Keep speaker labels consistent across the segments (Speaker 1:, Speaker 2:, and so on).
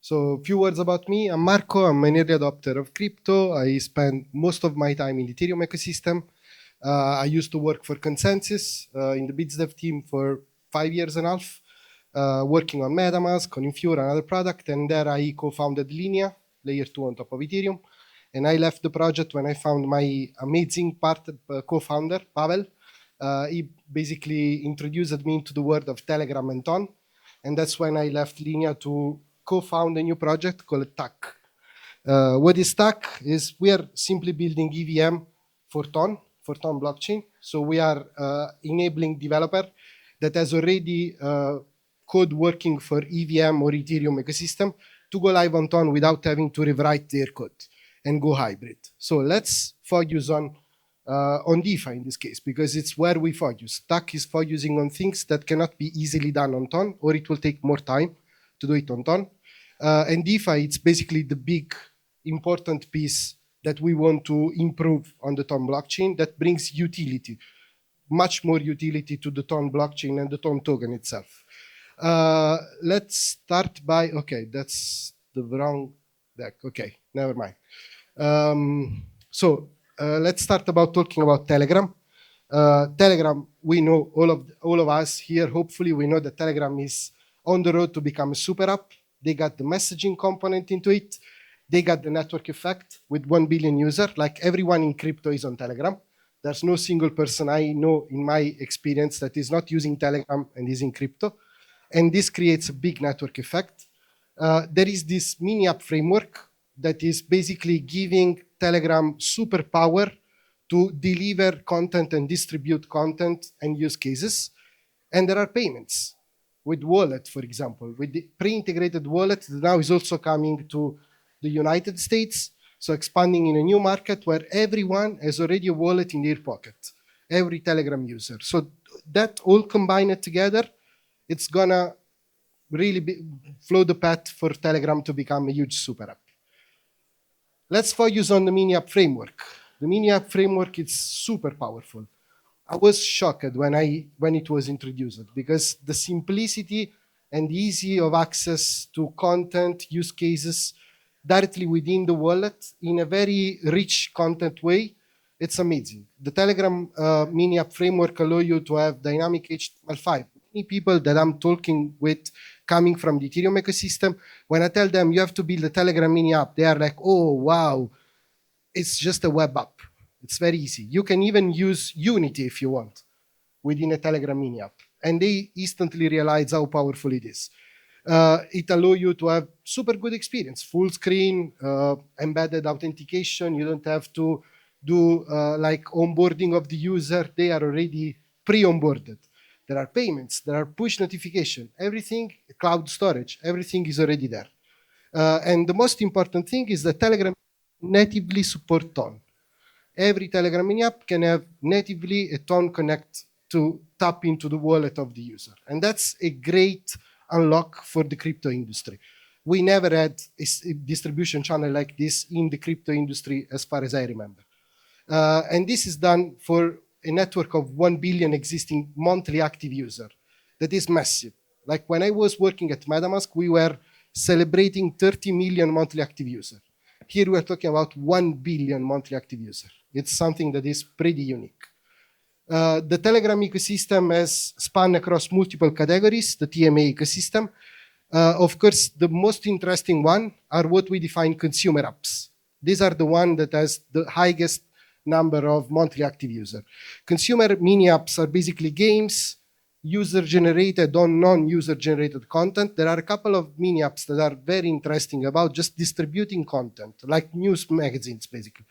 Speaker 1: So a few words about me. I'm Marco. I'm an early adopter of crypto. I spend most of my time in the Ethereum ecosystem. I used to work for Consensus in the BitsDev team for 5 years and a half, working on MetaMask, on Infure, another product. And there I co-founded Linea, layer 2 on top of Ethereum. And I left the project when I found my amazing co-founder, Pavel. He basically introduced me into the world of Telegram and Ton. And that's when I left Linea to co-found a new project called TAC. What is TAC is we are simply building EVM for Ton blockchain. So we are enabling developer that has already code working for EVM or Ethereum ecosystem to go live on Ton without having to rewrite their code and go hybrid. So let's focus on DeFi in this case, because it's where we focus. TAC is focusing on things that cannot be easily done on Ton, or it will take more time to do it on Ton. And DeFi, it's basically the big important piece that we want to improve on the Ton blockchain that brings utility, much more utility to the Ton blockchain and the Ton token itself. Let's start by, okay, that's the wrong deck. Okay, never mind. Let's start about talking about Telegram. Telegram, we know all of us here, hopefully we know that Telegram is on the road to become a super app. They got the messaging component into it. They got the network effect with 1 billion users. Like everyone in crypto is on Telegram. There's no single person I know in my experience that is not using Telegram and is in crypto. And this creates a big network effect. There is this mini app framework that is basically giving Telegram superpower to deliver content and distribute content and use cases. And there are payments with wallet, for example, with the pre-integrated wallet that now is also coming to the United States. So expanding in a new market where everyone has already a wallet in their pocket, every Telegram user. So that all combined together, it's gonna really flow the path for Telegram to become a huge super app. Let's focus on the mini app framework. The mini app framework is super powerful. I was shocked when it was introduced because the simplicity and easy of access to content, use cases directly within the wallet in a very rich content way, it's amazing. The Telegram mini app framework allows you to have dynamic HTML5. Many people that I'm talking with coming from the Ethereum ecosystem, when I tell them you have to build a Telegram mini app, they are like, oh, wow, it's just a web app. It's very easy. You can even use Unity if you want within a Telegram mini app. And they instantly realize how powerful it is. It allows you to have super good experience, full screen, embedded authentication. You don't have to do like onboarding of the user. They are already pre-onboarded. There are payments, there are push notification, everything, cloud storage, everything is already there. And the most important thing is that Telegram natively support Ton. Every Telegram mini app can have natively a Ton connect to tap into the wallet of the user. And that's a great unlock for the crypto industry. We never had a distribution channel like this in the crypto industry as far as I remember. And this is done for a network of 1 billion existing monthly active user. That is massive. Like when I was working at MetaMask, we were celebrating 30 million monthly active user. Here we are talking about 1 billion monthly active user. It's something that is pretty unique. The Telegram ecosystem has spanned across multiple categories, the TMA ecosystem. Of course, the most interesting one are what we define consumer apps. These are the one that has the highest number of monthly active user. Consumer mini apps are basically games, user-generated or non-user-generated content. There are a couple of mini apps that are very interesting about just distributing content, like news magazines, basically.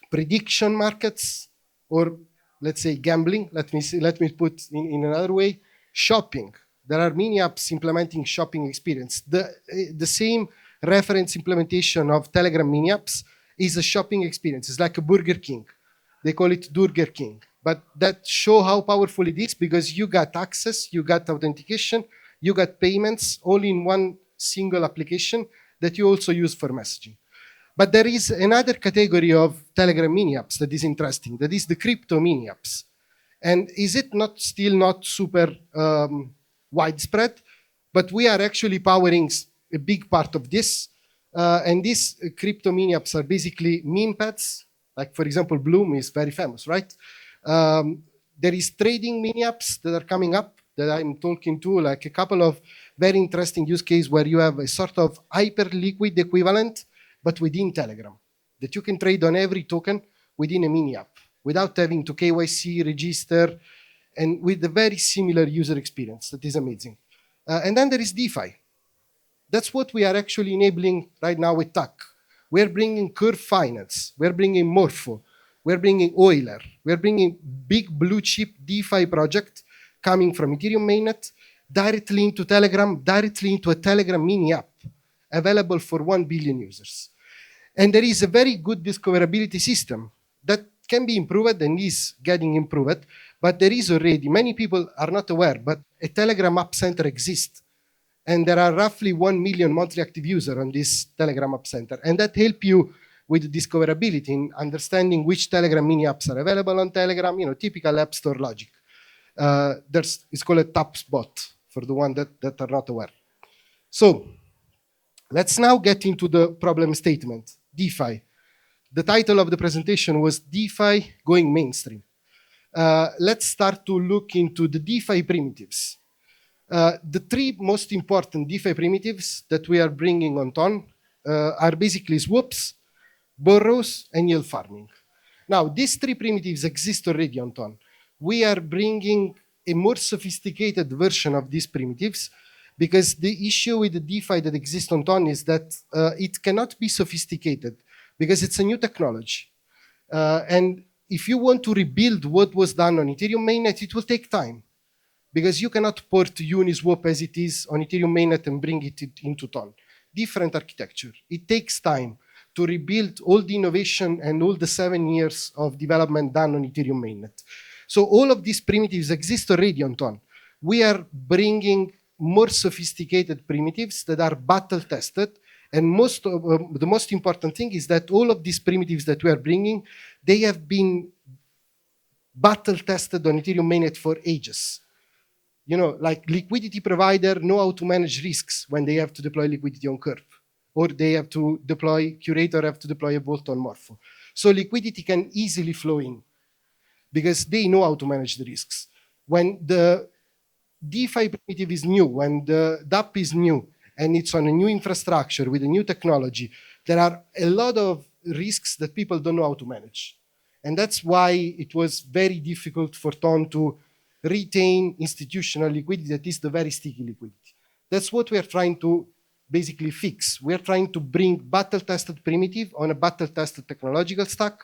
Speaker 1: Prediction markets, or let's say gambling. Let me put in another way. Shopping. There are mini apps implementing shopping experience. The same reference implementation of Telegram mini apps is a shopping experience. It's like a Burger King. They call it Durger King. But that show how powerful it is because you got access, you got authentication, you got payments all in one single application that you also use for messaging. But there is another category of Telegram mini apps that is interesting. That is the crypto mini apps. And is it still not super widespread? But we are actually powering a big part of this. And these crypto mini apps are basically meme pads. Like, for example, Bloom is very famous, right? There is trading mini apps that are coming up that I'm talking to, like a couple of very interesting use cases where you have a sort of hyper liquid equivalent, but within Telegram, that you can trade on every token within a mini app without having to KYC, register, and with a very similar user experience. That is amazing. And then there is DeFi. That's what we are actually enabling right now with TAC. We're bringing Curve Finance. We're bringing Morpho. We're bringing Euler. We're bringing big blue chip DeFi project coming from Ethereum mainnet directly into Telegram, directly into a Telegram mini app available for 1 billion users. And there is a very good discoverability system that can be improved and is getting improved, but there is already, many people are not aware, but a Telegram App Center exists. And there are roughly 1 million monthly active users on this Telegram App Center. And that help you with discoverability in understanding which Telegram mini apps are available on Telegram, typical App Store logic. It's called a TAPS bot for the one that are not aware. So let's now get into the problem statement, DeFi. The title of the presentation was DeFi Going Mainstream. Let's start to look into the DeFi primitives. The three most important DeFi primitives that we are bringing on Ton are basically swaps, borrows, and yield farming. Now, these three primitives exist already on Ton. We are bringing a more sophisticated version of these primitives because the issue with the DeFi that exists on Ton is that it cannot be sophisticated because it's a new technology. And if you want to rebuild what was done on Ethereum mainnet, it will take time because you cannot port Uniswap as it is on Ethereum mainnet and bring it into Ton. Different architecture. It takes time to rebuild all the innovation and all the 7 years of development done on Ethereum mainnet. So all of these primitives exist already on Ton. We are bringing more sophisticated primitives that are battle tested. And the most important thing is that all of these primitives that we are bringing, they have been battle tested on Ethereum mainnet for ages. Like liquidity provider know how to manage risks when they have to deploy liquidity on Curve, or they have to deploy, Curator have to deploy a bolt on Morpho. So liquidity can easily flow in because they know how to manage the risks. When the DeFi primitive is new, when the dApp is new, and it's on a new infrastructure with a new technology, there are a lot of risks that people don't know how to manage. And that's why it was very difficult for Ton to retain institutional liquidity that is the very sticky liquidity. That's what we are trying to basically fix. We are trying to bring battle-tested primitive on a battle-tested technological stack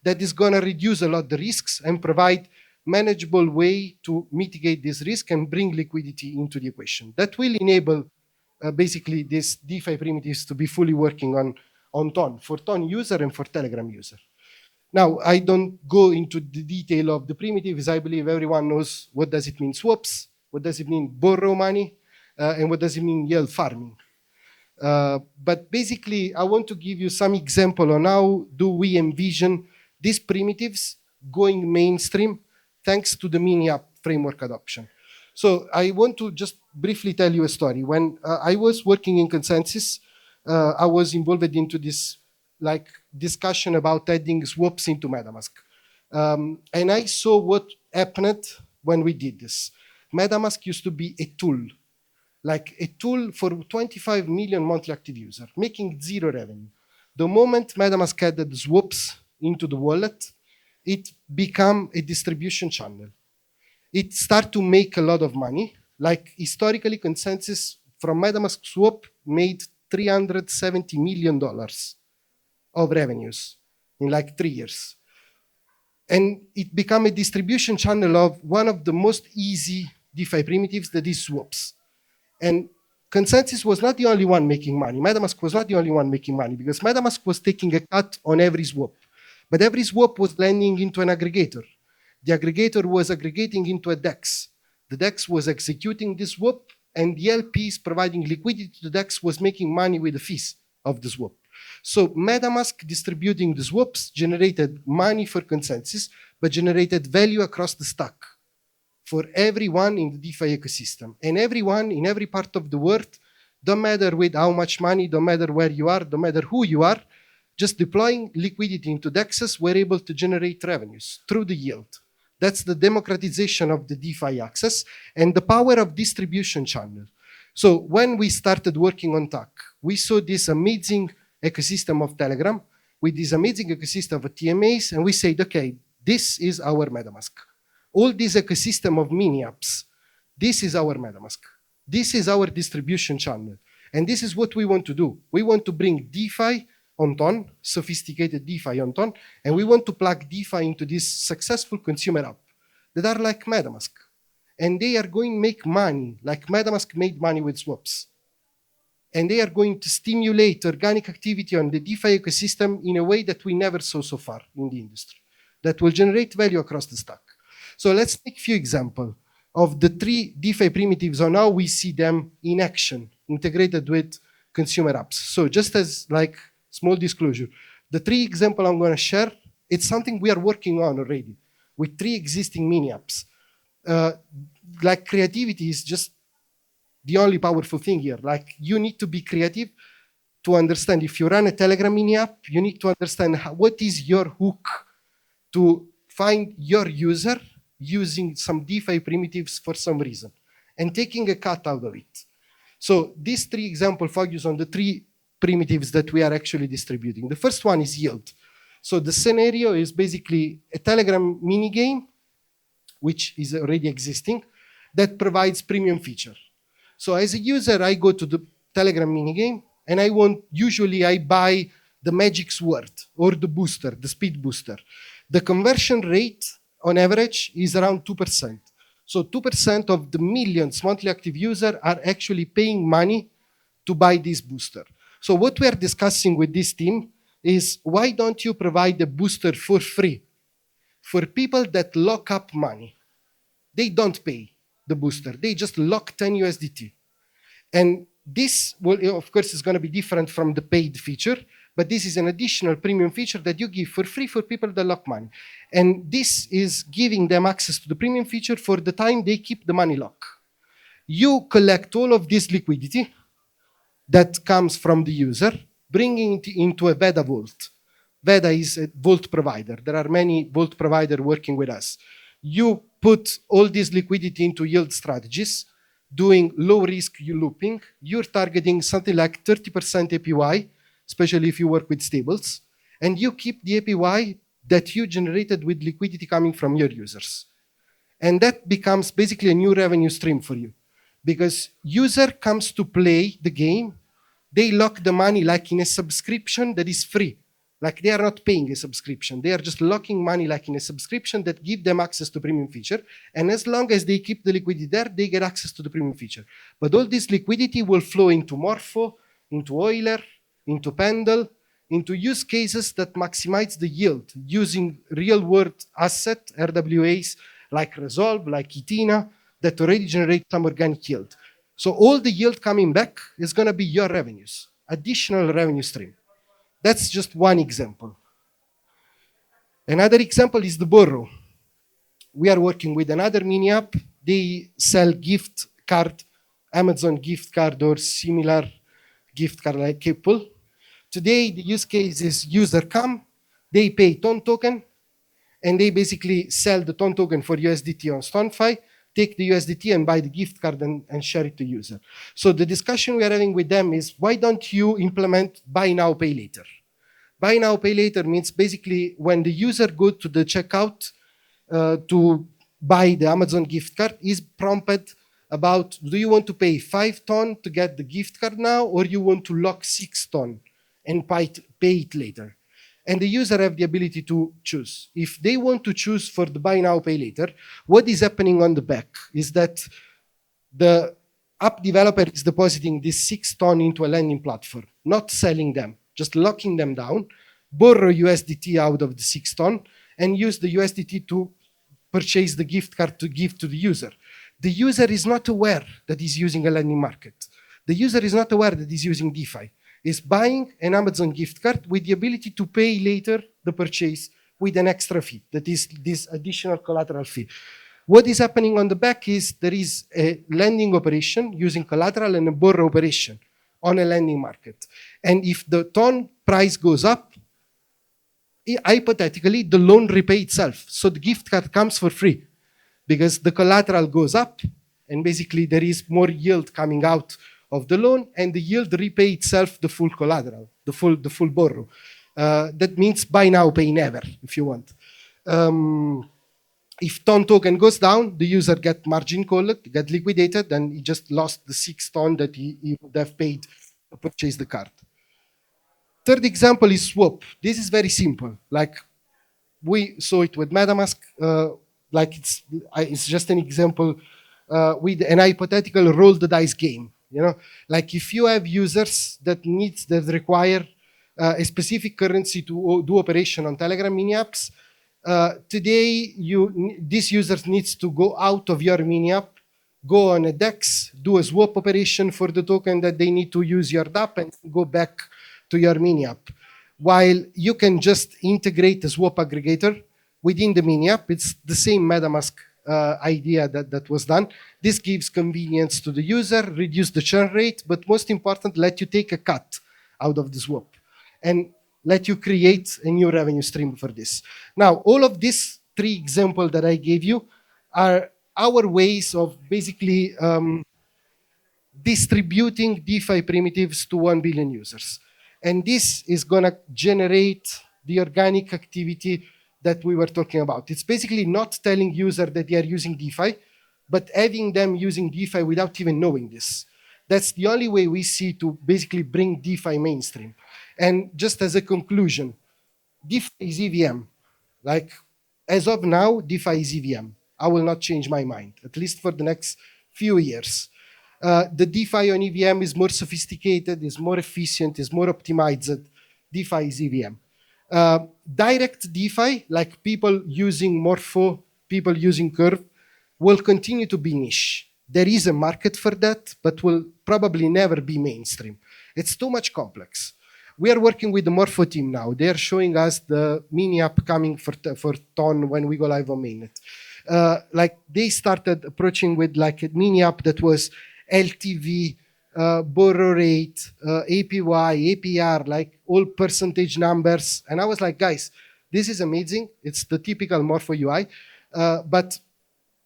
Speaker 1: that is going to reduce a lot the risks and provide manageable way to mitigate this risk and bring liquidity into the equation. That will enable basically these DeFi primitives to be fully working on Ton, for Ton user and for Telegram user. Now, I don't go into the detail of the primitives. I believe everyone knows what does it mean swaps, what does it mean borrow money, and what does it mean yield farming. But basically, I want to give you some example on how do we envision these primitives going mainstream thanks to the mini app framework adoption. So I want to just briefly tell you a story. When I was working in Consensus, I was involved into this discussion about adding swaps into MetaMask. And I saw what happened when we did this. MetaMask used to be a tool for 25 million monthly active users, making zero revenue. The moment MetaMask added swaps into the wallet, it became a distribution channel. It started to make a lot of money. Like historically, Consensus from MetaMask swap made $370 million of revenues in 3 years. And it became a distribution channel of one of the most easy DeFi primitives, that is swaps. And Consensus was not the only one making money. MetaMask was not the only one making money because MetaMask was taking a cut on every swap. But every swap was landing into an aggregator. The aggregator was aggregating into a DEX. The DEX was executing this swap, and the LPs providing liquidity to the DEX was making money with the fees of the swap. So MetaMask distributing the swaps generated money for Consensus, but generated value across the stack for everyone in the DeFi ecosystem. And everyone in every part of the world, don't matter with how much money, don't matter where you are, don't matter who you are, just deploying liquidity into DEXs, we're able to generate revenues through the yield. That's the democratization of the DeFi access and the power of distribution channel. So when we started working on TAC, we saw this amazing ecosystem of Telegram with this amazing ecosystem of TMAs, and we said, okay, this is our MetaMask. All this ecosystem of mini apps, this is our MetaMask. This is our distribution channel. And this is what we want to do. We want to bring DeFi on ton, sophisticated DeFi on ton, and we want to plug DeFi into this successful consumer app that are like MetaMask. And they are going to make money, like MetaMask made money with swaps. And they are going to stimulate organic activity on the DeFi ecosystem in a way that we never saw so far in the industry, that will generate value across the stack. So let's take a few examples of the 3 DeFi primitives on how we see them in action, integrated with consumer apps. So just as like small disclosure, the 3 examples I'm going to share, it's something we are working on already with 3 existing mini apps. Like creativity is just the only powerful thing here. Like you need to be creative to understand. If you run a Telegram mini app, you need to understand what is your hook to find your user using some DeFi primitives for some reason and taking a cut out of it. So these 3 examples focus on the 3 primitives that we are actually distributing. The first one is yield. So the scenario is basically a Telegram mini game, which is already existing, that provides premium feature. So as a user, I go to the Telegram mini game and usually I buy the magic sword or the booster, the speed booster. The conversion rate on average is around 2%. So 2% of the millions monthly active users are actually paying money to buy this booster. So what we are discussing with this team is why don't you provide a booster for free for people that lock up money? They don't pay the booster. They just lock 10 USDT. And this, will, of course, is going to be different from the paid feature, but this is an additional premium feature that you give for free for people that lock money. And this is giving them access to the premium feature for the time they keep the money locked. You collect all of this liquidity that comes from the user, bringing it into a Veda vault. Veda is a vault provider. There are many vault providers working with us. You put all this liquidity into yield strategies, doing low-risk looping. You're targeting something like 30% APY, especially if you work with stables, and you keep the APY that you generated with liquidity coming from your users. And that becomes basically a new revenue stream for you. Because user comes to play the game, they lock the money like in a subscription that is free. Like they are not paying a subscription. They are just locking money like in a subscription that give them access to premium feature. And as long as they keep the liquidity there, they get access to the premium feature. But all this liquidity will flow into Morpho, into Euler, into Pendle, into use cases that maximize the yield using real-world asset, RWAs, like Resolve, like Etina, that already generate some organic yield. So all the yield coming back is going to be your revenues, additional revenue stream. That's just one example. Another example is the Borrow. We are working with another mini app. They sell gift card, Amazon gift card or similar gift card like Apple. Today, the use case is user come, they pay TON token, and they basically sell the TON token for USDT on StoneFi, take the USDT and buy the gift card and share it to user. So the discussion we are having with them is, why don't you implement buy now, pay later? Buy now, pay later means basically when the user goes to the checkout to buy the Amazon gift card, is prompted about, do you want to pay 5 TON to get the gift card now, or you want to lock 6 TON and pay it later? And the user have the ability to choose. If they want to choose for the buy now, pay later, what is happening on the back is that the app developer is depositing this 6 TON into a lending platform, not selling them, just locking them down, borrow USDT out of the 6 TON, and use the USDT to purchase the gift card to give to the user. The user is not aware that he's using a lending market. The user is not aware that he's using DeFi. Is buying an Amazon gift card with the ability to pay later the purchase with an extra fee, that is this additional collateral fee. What is happening on the back is there is a lending operation using collateral and a borrow operation on a lending market. And if the ton price goes up, hypothetically, the loan repay itself. So the gift card comes for free because the collateral goes up and basically there is more yield coming out of the loan and the yield repay itself the full collateral, the full borrow. That means buy now, pay never, if you want. If ton token goes down, the user get margin called, get liquidated, and he just lost the 6 ton that he would have paid to purchase the card. Third example is swap. This is very simple. Like we saw it with MetaMask. Like it's just an example with an hypothetical roll the dice game. You know, like if you have users that require a specific currency to do operation on Telegram mini apps, today this user needs to go out of your mini app, go on a DEX, do a swap operation for the token that they need to use your dApp, and go back to your mini app. While you can just integrate a swap aggregator within the mini app, it's the same MetaMask idea that was done. This gives convenience to the user, reduce the churn rate, but most important, let you take a cut out of the swap and let you create a new revenue stream for this. Now, all of these 3 examples that I gave you are our ways of basically distributing DeFi primitives to 1 billion users. And this is going to generate the organic activity that we were talking about. It's basically not telling users that they are using DeFi, but having them using DeFi without even knowing this. That's the only way we see to basically bring DeFi mainstream. And just as a conclusion, DeFi is EVM. Like, as of now, DeFi is EVM. I will not change my mind, at least for the next few years. The DeFi on EVM is more sophisticated, is more efficient, is more optimized. DeFi is EVM. Direct DeFi, like people using Morpho, people using Curve, will continue to be niche. There is a market for that, but will probably never be mainstream. It's too much complex. We are working with the Morpho team now. They are showing us the mini app coming for Ton when we go live on mainnet. Like they started approaching with like a mini app that was LTV, borrow rate, APY, APR, like all percentage numbers. And I was like, guys, this is amazing. It's the typical Morpho UI, but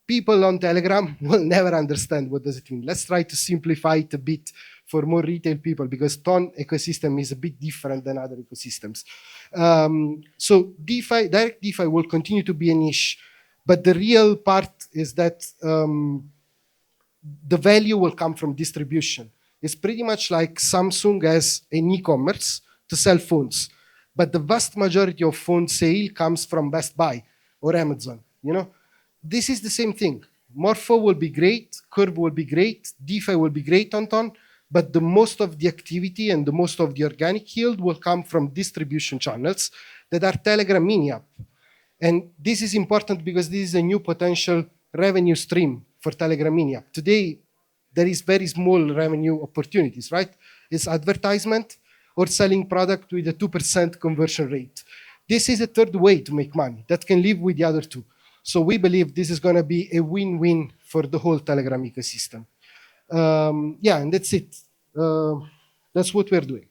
Speaker 1: people on Telegram will never understand what does it mean. Let's try to simplify it a bit for more retail people because Ton ecosystem is a bit different than other ecosystems. So DeFi, direct DeFi will continue to be a niche, but the real part is that the value will come from distribution. It's pretty much like Samsung has an e-commerce to sell phones, but the vast majority of phone sale comes from Best Buy or Amazon, you know? This is the same thing. Morpho will be great, Curve will be great, DeFi will be great on Ton, but the most of the activity and the most of the organic yield will come from distribution channels that are Telegram mini app. And this is important because this is a new potential revenue stream for Telegram mini app. Today, there is very small revenue opportunities, right? It's advertisement or selling product with a 2% conversion rate. This is a third way to make money that can live with the other 2. So we believe this is going to be a win-win for the whole Telegram ecosystem. Yeah, and that's it. That's what we're doing.